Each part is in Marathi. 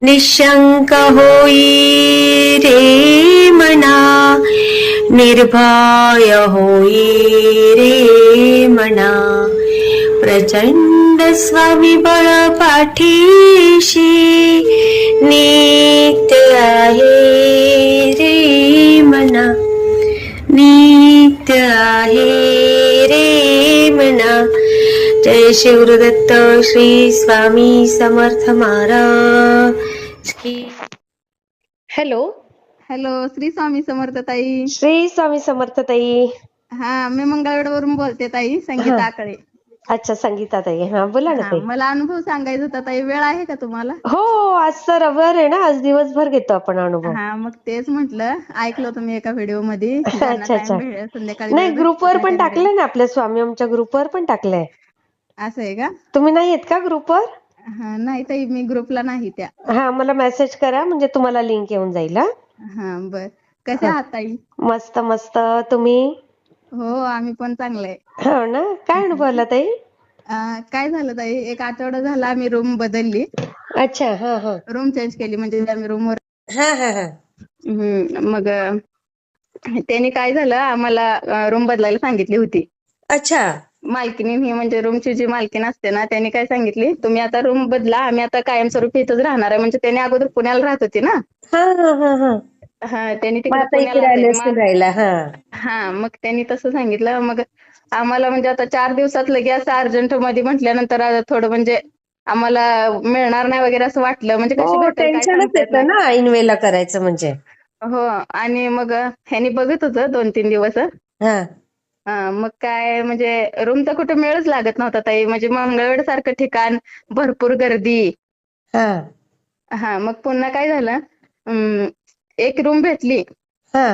निशंक होई रे मना, निर्भय होई रे मना, प्रचंड स्वविबळ पाठीशी नित्य आहे रे मना, नित्य आहे रे मना. जय शिवदत्त श्री स्वामी समर्थ महाराज की. हॅलो. हॅलो, श्री स्वामी समर्थ ताई. श्री स्वामी समर्थ ताई. हा, मी मंगळवेढवरून बोलते ताई, संगीता आकळे. अच्छा, संगीता ताई. हा, बोला ना ताई. मला अनुभव सांगायचा होता ताई, वेळ आहे का तुम्हाला? हो, आज तर रविवार आहे ना, आज दिवसभर घेतो आपण अनुभव. हा, मग तेच म्हटलं, ऐकलं तुम्ही एका व्हिडिओ मध्ये, ज्यांना अच्छा टाइम अच्छा. भेटेल संध्याकाळी नाही, वेळ ग्रुपवर भेटतो पण त्यांनी टाकलंय ना, आपल्या स्वामी आमच्या ग्रुपवर पण टाकलंय. असं आहे का? तुम्ही नाही येत का ग्रुपवर? हा, नाही ताई, मी ग्रुपला नाही त्या. हा, मला मेसेज करा, म्हणजे तुम्हाला लिंक येऊन जाईल. हा, बर. कसे आहात ताई? मस्त मस्त. तुम्ही? हो, आम्ही पण चांगले. हो ना. काय अनुभव आला ताई? काय झालं ताई, एक आठवडा झाला आम्ही रूम बदलली. अच्छा. हा हा. रूम चेंज केली, म्हणजे आम्ही रूमवर. हा हा हा. मग त्यांनी काय झालं, आम्हाला रूम बदलायला सांगितली होती. अच्छा. मालकीनी, ही म्हणजे रूमची जी मालकीन असते ना, त्यांनी काय सांगितली, तुम्ही आता रूम बदला, आम्ही आता कायमस्वरूपी इथंच राहणार आहे. म्हणजे त्यांनी अगोदर पुण्याला राहत होती ना. हा हा हा हा. हा, त्यांनी मग तिकडे आता इकडे पुण्याला आले असायची. असतील राहायला. हा. हा, मग त्यांनी तसं सांगितलं. मग आम्हाला म्हणजे आता 4 दिवसात लगे असं अर्जंट मध्ये म्हटल्यानंतर थोडं म्हणजे आम्हाला मिळणार नाही वगैरे असं वाटलं. म्हणजे कशी हो, भेटेल काय टेन्शनच सांगता येत येतं नाही. ना ऐनवेळेला करायचं म्हणजे. हो, आणि मग ह्यांनी बघत होतं 2-3 दिवस. हा. मग काय म्हणजे रूम तर कुठे मेळच लागत नव्हता ताई. म्हणजे मंगळवेढ सारखं ठिकाण, भरपूर गर्दी. हा. हा, मग पुन्हा काय झालं, एक रूम भेटली. हा.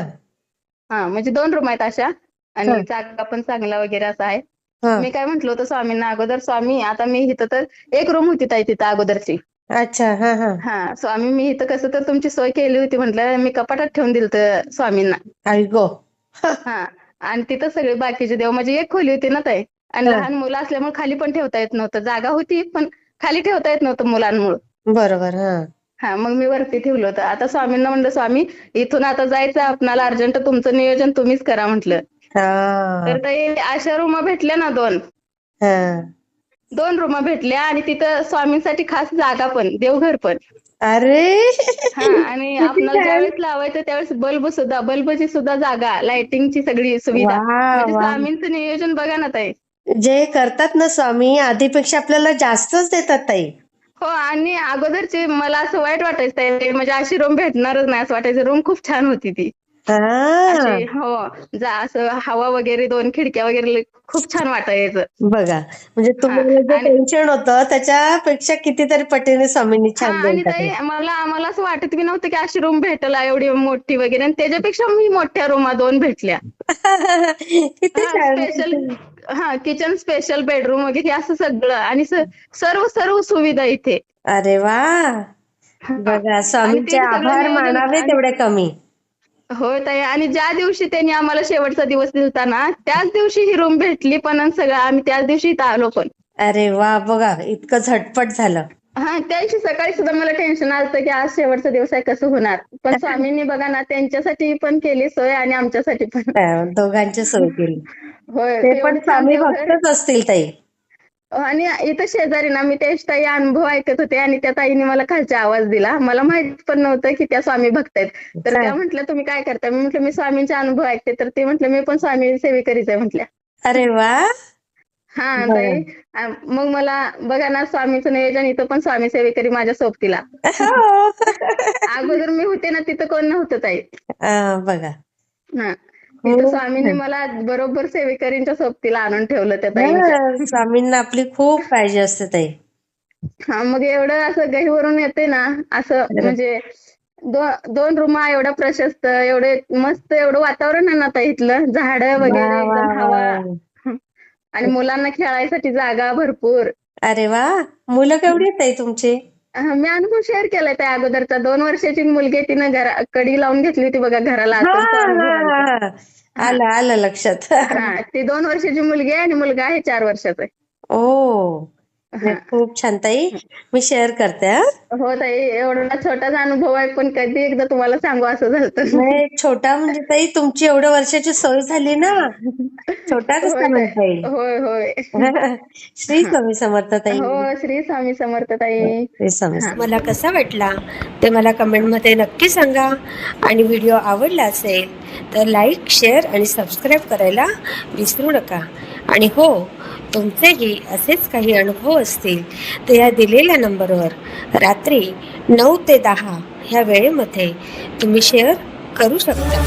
हा, म्हणजे 2 रूम आहेत अशा, हा. आणि जागा पण चांगला वगैरे असं आहे. हा. मी काय म्हंटल होतं स्वामींना अगोदर, स्वामी आता मी इथं तर एक रूम होती ताई तिथं अगोदरची. अच्छा. हा हा. हा, स्वामी मी इथं कसं तर तुमची सोय केली होती म्हटलं, मी कपाटात ठेवून दिलतं स्वामींना. आई गो. हा, आणि तिथं सगळे बाकीचे देव, म्हणजे एक खोली होती ना ताई, आणि हा. लहान मुलं असल्यामुळे खाली पण ठेवता येत नव्हतं. जागा होती पण खाली ठेवता येत नव्हतं मुलांमुळे. बरोबर. हा. हा, मग मी वरती ठेवलं होतं. आता स्वामींना म्हणलं, स्वामी इथून आता जायचं आपणाला अर्जंट, तुमचं नियोजन तुम्हीच करा म्हटलं. हा. तर ताई अशा रूमा भेटल्या ना 2. हा. 2 रूमा भेटल्या, आणि तिथं स्वामींसाठी खास जागा पण, देवघर पण. अरे. हा, आणि किती आपल्याला छान. ज्यावेळेस लावायचं त्यावेळेस बल्बची सुद्धा जागा, लाइटिंगची सगळी वा सुविधा. म्हणजे वा. स्वामींचं नियोजन बघा ना ताई. जे करतात ना स्वामी, आधीपेक्षा आपल्याला जास्तच देतात ताई. हो, आणि अगोदरची मला असं वाईट वाटायचं ताई, म्हणजे अशी रूम भेटणारच नाही असं वाटायचं. रूम खूप छान होती ती. अशी, हा. हो, असं हवा वगैरे, 2 खिडक्या वगैरे, खूप छान वाटायचं. बघा, म्हणजे हा, तुम्हाला जे आणि टेन्शन होतं त्याच्यापेक्षा कितीतरी पटीने स्वामींनी हा, छान देऊन आणि ताई टाकलं. आम्हाला असं वाटत बी नव्हतं की अशी रूम भेटेल एवढी मोठी वगैरे, आणि त्याच्यापेक्षा मी मोठ्या रूमा 2 भेटल्या. किती हा, छान. स्पेशल. हा, किचन, स्पेशल बेडरूम वगैरे असं सगळं, आणि सर्व सर्व सुविधा इथे. अरे वा. हा, बघा, आणि स्वामींचे त्यांनी सगळं आभार नियोजन, मानावे आणि तेवढे कमी. होय ताई, आणि ज्या दिवशी त्यांनी आम्हाला शेवटचा दिवस दिलता ना, त्याच दिवशी ही रूम भेटली पण, आणि सगळं आम्ही त्याच दिवशी इथं आलो पण. अरे वा. बघा, इतकं झटपट झालं. हा, त्या दिवशी सकाळी सुद्धा मला टेन्शन आलं की आज शेवटचा दिवस आहे, कसं होणार. पण स्वामींनी बघा ना, त्यांच्यासाठी पण केली सोय आणि आमच्यासाठी पण. दोघांची सोय केली. होय, ते ते पण एवढं छान स्वामी देवघर. भक्तच असतील ताई. आणि इथं शेजारी ना, मी त्याच ताई अनुभव ऐकत होते, आणि त्या ताईने मला खालचा आवाज दिला. मला माहित पण नव्हतं की त्या स्वामी भक्त आहेत. तर त्या म्हटल्या, तुम्ही काय करता? मी म्हटलं, मी स्वामींचे अनुभव ऐकते. तर ते म्हटलं, मी पण स्वामी सेवेकरीच आहे म्हटल्या. अरे वा. हा बघा. ताई, मग मला बघा ना, स्वामीचं नियोजन, इथं पण स्वामी सेवेकरी माझ्या सोबतीला. हो. अगोदर मी होते ना, तिथं कोण नव्हतं ताई. बघा, हा, इथं खूप स्वामींनी छान. मला बरोबर सेवेकरींच्या सोबतीला आणून ठेवलं त्या ताईंच्या. स्वामींना आपली खूप काळजी असते ताई. हा, मग एवढं असं गहीवरून येते ना, असं अरे म्हणजे 2 रूमा एवढ्या प्रशस्त, एवढे मस्त, एवढं वातावरण आहे ना ताई इथलं, झाडं वा वगैरे, वा एकदम वा. हवा. आणि मुलांना खेळायसाठी जागा भरपूर. अरे वा. मुलं केवढी आहेत ताई तुमची? मी अनुभव शेअर केलाय त्या अगोदरचा. 2 वर्षाची मुलगी आहे, तिनं कडी लावून घेतली होती बघा घराला, हा असं तो हा अनुभव आलता. हा. हा आलं आलं लक्षात. हा, ती 2 वर्षाची मुलगी आहे, आणि मुलगा आहे 4 वर्षाचा. ओ. हा. खूप छान ताई. मी शेअर करते हा. हो ताई, एवढा छोटाच अनुभव आहे, पण कधी एकदा तुम्हाला सांगू असं झालं. नाही छोटा म्हणजे ताई तुमची एवढ्या वर्षाची सोय झाली ना. छोटा होय कसा ताई. म्हणता येईल. होय होय. श्री हा. स्वामी समर्थ ताई. हो, श्री स्वामी समर्थ ताई. श्री स्वामी हा. समर्थ. मला कसा वाटला ते मला कमेंटमध्ये नक्की सांगा. आणि व्हिडिओ आवडला असेल तर लाईक, शेअर आणि सबस्क्राईब करायला विसरू नका. आणि हो, तुमचेही असेच काही अनुभव असतील तर या दिलेल्या नंबरवर रात्री 9 ते 10 ह्या वेळेमध्ये तुम्ही शेअर करू शकता.